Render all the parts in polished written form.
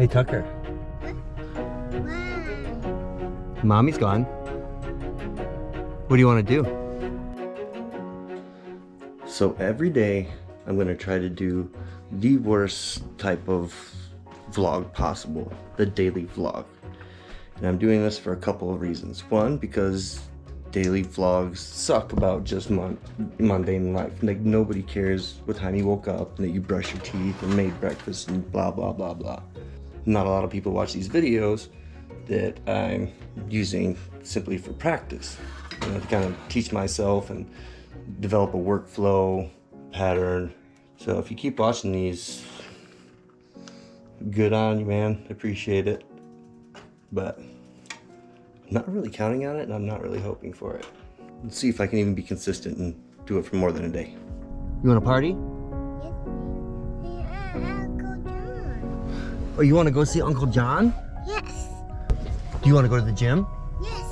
Hey, Tucker. Why? Mommy's gone. What do you want to do? So every day I'm going to try to do the worst type of vlog possible, the daily vlog. And I'm doing this for a couple of reasons. One, because daily vlogs suck about just mundane life. Like, nobody cares what time you woke up and that you brushed your teeth and made breakfast and blah, blah, blah, blah. Not a lot of people watch these videos that I'm using simply for practice, you know, to kind of teach myself and develop a workflow pattern. So if you keep watching these, good on you, man. Appreciate it. But I'm not really counting on it, and I'm not really hoping for it. Let's see if I can even be consistent and do it for more than a day. You want to party? Yes. Hey, Uncle John. Oh, you want to go see Uncle John? Yes. Do you want to go to the gym? Yes.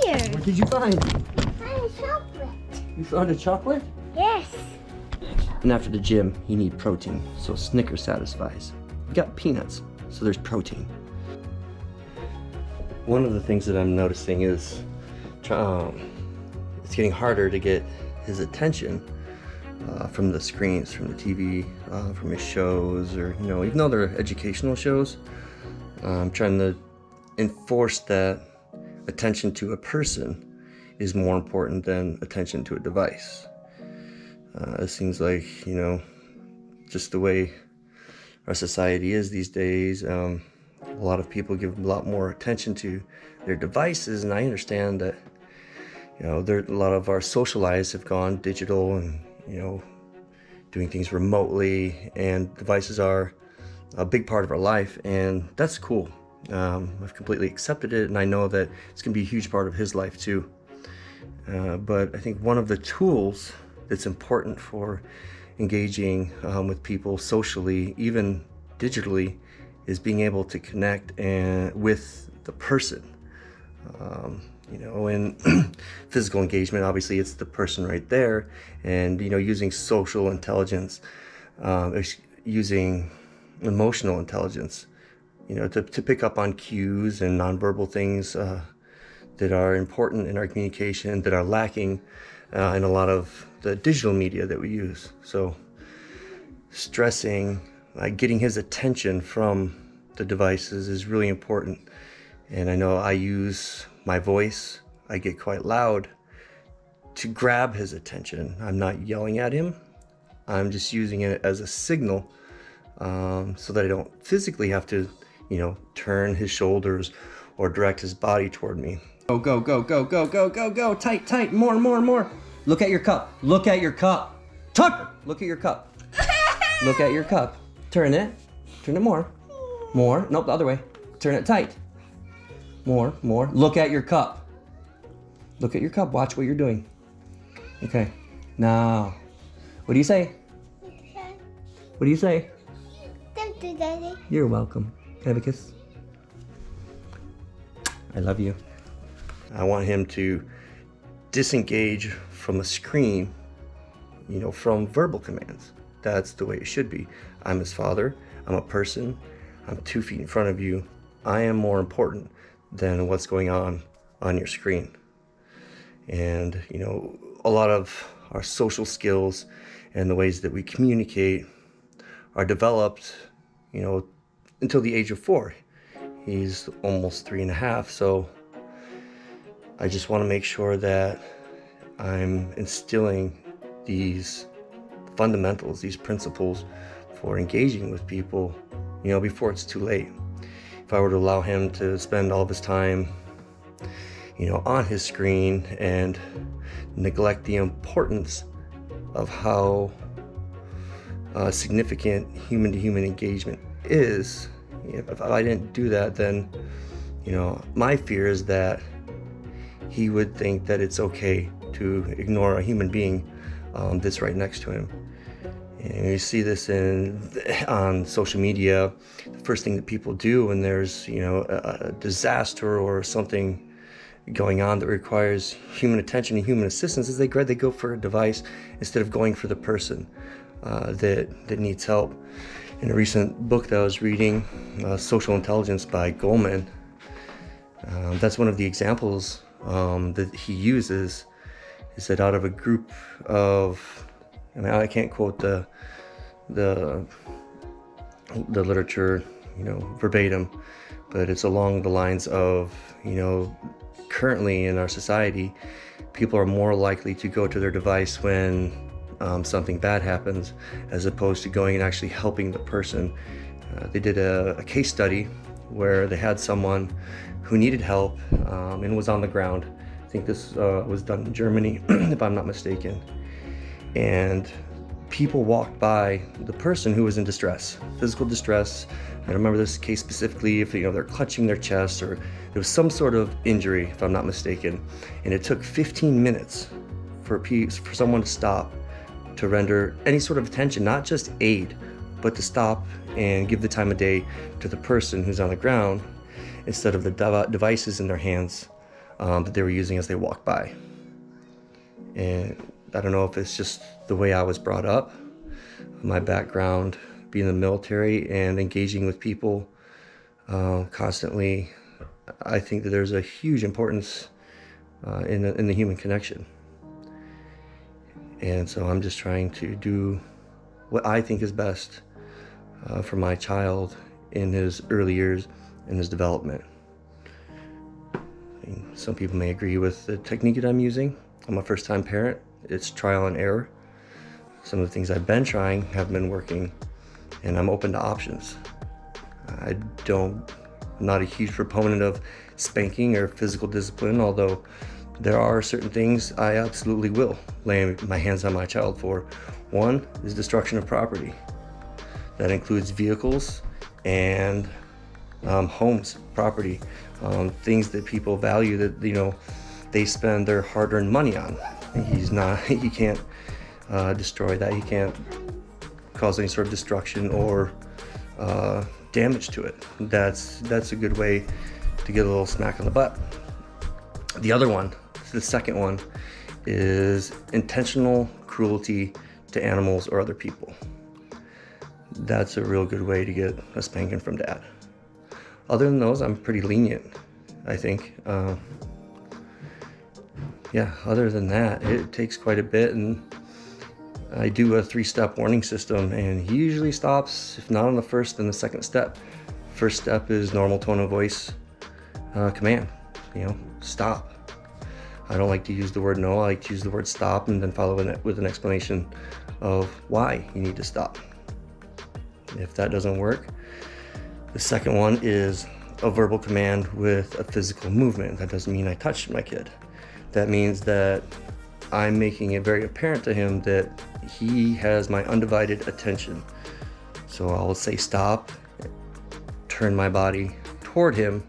Here. What did you find? Find chocolate. You found a chocolate? Yes. And after the gym, you need protein, so Snickers satisfies. You got peanuts, so there's protein. One of the things that I'm noticing is it's getting harder to get his attention from the screens, from the TV, from his shows, or, you know, even though they're educational shows, I'm trying to enforce that attention to a person is more important than attention to a device. It seems like, you know, just the way our society is these days, a lot of people give a lot more attention to their devices, and I understand that, you know, a lot of our social lives have gone digital and, you know, doing things remotely, and devices are a big part of our life, and that's cool. I've completely accepted it, and I know that it's going to be a huge part of his life too. But I think one of the tools that's important for engaging with people socially, even digitally, is being able to connect with the person. You know, in physical engagement, obviously it's the person right there, and, you know, using social intelligence, using emotional intelligence, you know, to pick up on cues and nonverbal things that are important in our communication, that are lacking in a lot of the digital media that we use. So stressing, getting his attention from the devices is really important. And I know I use my voice, I get quite loud, to grab his attention. I'm not yelling at him, I'm just using it as a signal so that I don't physically have to, you know, turn his shoulders or direct his body toward me. Go, go, go, go, go, go, go, go, tight, tight, more, more, more. Look at your cup, look at your cup. Tucker, look at your cup. Look at your cup. Turn it more. More, nope, the other way. Turn it tight. More, more. Look at your cup. Look at your cup, watch what you're doing. Okay, now, what do you say? What do you say? Thank you, Daddy. You're welcome. Can I have a kiss? I love you. I want him to disengage from a screen, you know, from verbal commands. That's the way it should be. I'm his father. I'm a person. I'm 2 feet in front of you. I am more important than what's going on your screen. And, you know, a lot of our social skills and the ways that we communicate are developed, you know, until the age of 4. He's almost 3.5, so I just want to make sure that I'm instilling these fundamentals, these principles for engaging with people, you know, before it's too late. If I were to allow him to spend all of his time, you know, on his screen and neglect the importance of how significant human-to-human engagement is, If I didn't do that, then, you know, my fear is that he would think that it's okay to ignore a human being that's right next to him. And you see this on social media. The first thing that people do when there's, you know, a disaster or something going on that requires human attention and human assistance is they go for a device instead of going for the person that needs help. In a recent book that I was reading, Social Intelligence by Goleman, that's one of the examples that he uses, is that out of a group of, I mean, I can't quote the literature, you know, verbatim, but it's along the lines of, you know, currently in our society, people are more likely to go to their device when something bad happens, as opposed to going and actually helping the person. They did a case study where they had someone who needed help and was on the ground. I think this was done in Germany, if I'm not mistaken. And people walked by the person who was in distress, physical distress. I remember this case specifically, if, you know, they're clutching their chest or there was some sort of injury, if I'm not mistaken. And it took 15 minutes for someone to stop, to render any sort of attention, not just aid, but to stop and give the time of day to the person who's on the ground instead of the devices in their hands that they were using as they walked by. And I don't know if it's just the way I was brought up, my background being in the military and engaging with people constantly. I think that there's a huge importance in the human connection. And so I'm just trying to do what I think is best for my child in his early years in his development. I mean, some people may agree with the technique that I'm using. I'm a first-time parent. It's trial and error. Some of the things I've been trying have been working, and I'm open to options. I'm not a huge proponent of spanking or physical discipline, although there are certain things I absolutely will lay my hands on my child for. One is destruction of property. That includes vehicles and homes, property, things that people value that, you know, they spend their hard-earned money on. He can't destroy that. He can't cause any sort of destruction or damage to it. That's a good way to get a little smack on the butt. The second one is intentional cruelty to animals or other people. That's a real good way to get a spanking from dad. Other than those, I'm pretty lenient, I think. Yeah, other than that, it takes quite a bit, and I do a 3-step warning system, and he usually stops, if not on the first, then the second step. First step is normal tone of voice command, you know, stop. I don't like to use the word no, I like to use the word stop and then follow it with an explanation of why you need to stop. If that doesn't work, the second one is a verbal command with a physical movement. That doesn't mean I touched my kid. That means that I'm making it very apparent to him that he has my undivided attention. So I'll say stop, turn my body toward him,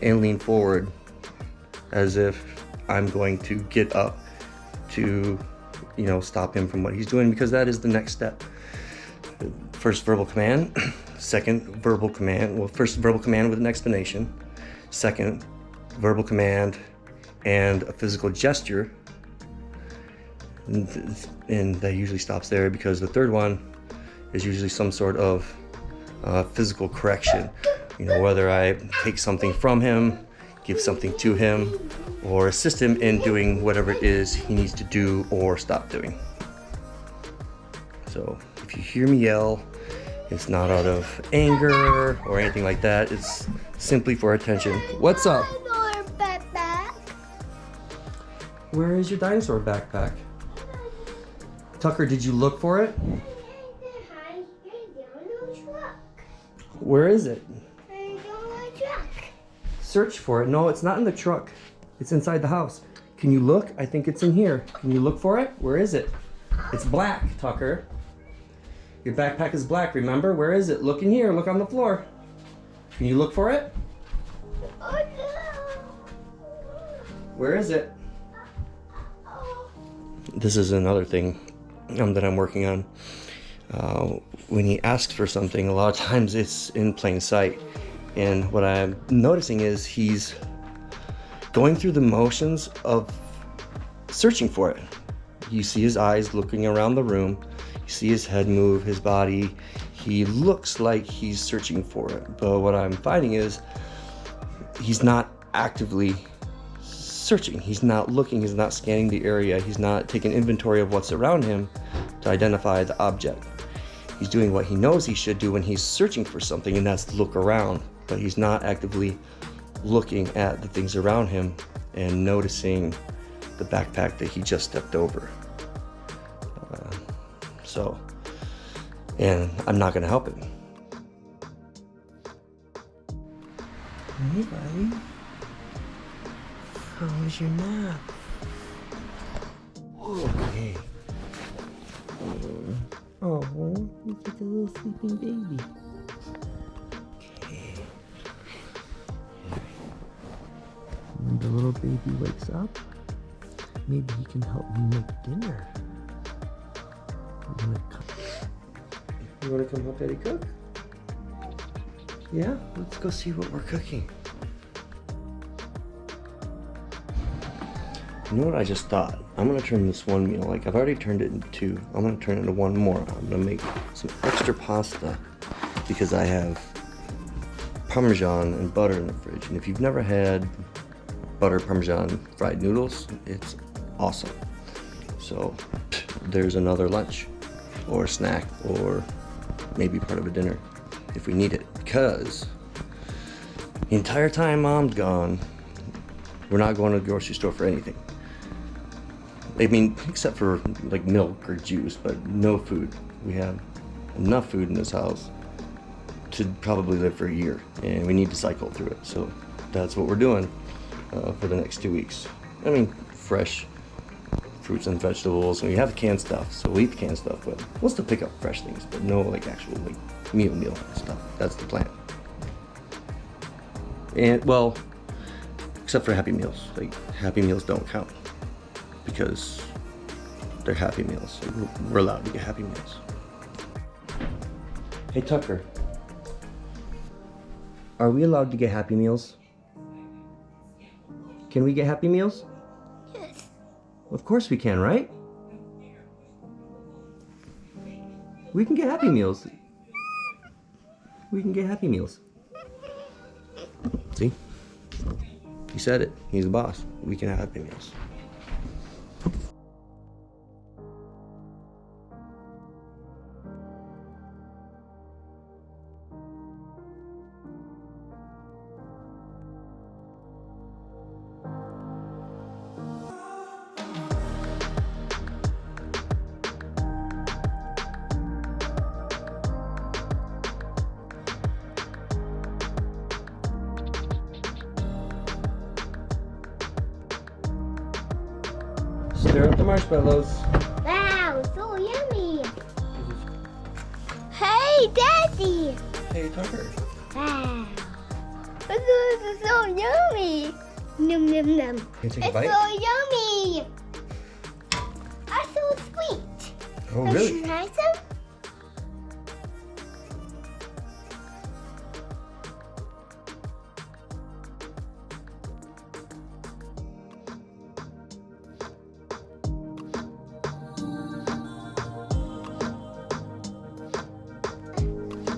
and lean forward as if I'm going to get up to, you know, stop him from what he's doing, because that is the next step. First verbal command, second verbal command. Well, first verbal command with an explanation, second verbal command and a physical gesture, and that usually stops there, because the third one is usually some sort of physical correction. You know, whether I take something from him, give something to him, or assist him in doing whatever it is he needs to do or stop doing. So if you hear me yell, it's not out of anger or anything like that. It's simply for attention. What's up? Dinosaur backpack. Where is your dinosaur backpack? Tucker, did you look for it? Where is it? Search for it. No, it's not in the truck. It's inside the house. Can you look? I think it's in here. Can you look for it? Where is it? It's black, Tucker. Your backpack is black, remember? Where is it? Look in here. Look on the floor. Can you look for it? Oh no. Where is it? This is another thing that I'm working on. When he asks for something, a lot of times it's in plain sight. And what I'm noticing is he's going through the motions of searching for it. You see his eyes looking around the room. You see his head move, his body. He looks like he's searching for it. But what I'm finding is he's not actively searching. He's not looking. He's not scanning the area. He's not taking inventory of what's around him to identify the object. He's doing what he knows he should do when he's searching for something, and that's look around. But he's not actively looking at the things around him and noticing the backpack that he just stepped over. And I'm not going to help him. Hey, buddy. How was your nap? Okay. Oh, he's like a little sleeping baby. Okay. When the little baby wakes up, maybe he can help me make dinner. You want to come help Daddy cook? Yeah? Let's go see what we're cooking. You know what I just thought? I'm gonna turn this one meal, like I've already turned it into two. I'm gonna turn it into one more. I'm gonna make some extra pasta because I have Parmesan and butter in the fridge. And if you've never had butter Parmesan fried noodles, it's awesome. So there's another lunch or snack or maybe part of a dinner if we need it. Because the entire time Mom's gone, we're not going to the grocery store for anything. I mean, except for like milk or juice, but no food. We have enough food in this house to probably live for a year, and we need to cycle through it. So that's what we're doing for the next 2 weeks. I mean, fresh fruits and vegetables, and we have canned stuff, so we'll eat the canned stuff, but we'll still pick up fresh things, but no like actual like meal stuff. That's the plan. And well, except for Happy Meals. Like Happy Meals don't count because they're Happy Meals. We're allowed to get Happy Meals. Hey Tucker, are we allowed to get Happy Meals? Can we get Happy Meals? Yes. Of course we can, right? We can get Happy Meals. We can get Happy Meals. See? He said it. He's the boss. We can have Happy Meals. Stir up the marshmallows. Wow, so yummy. Hey, Daddy. Hey, Tucker. Wow. This is so yummy. Num num num. Can you take a It's bite? so yummy. It's so sweet. Oh, Can really? you try some?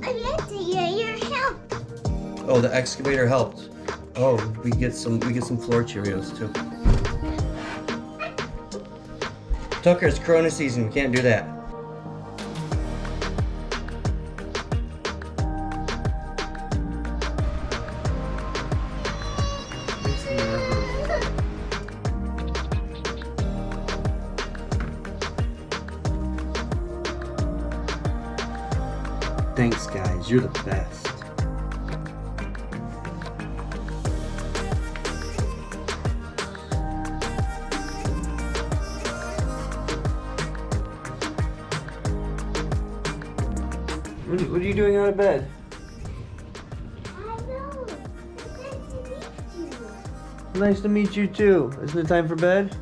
I meant to get your help. Oh, the excavator helped. Oh, we get some floor Cheerios too. Tucker, it's Corona season. We can't do that. Thanks, guys. You're the best. What are you doing out of bed? I Nice to meet you too. Isn't it time for bed?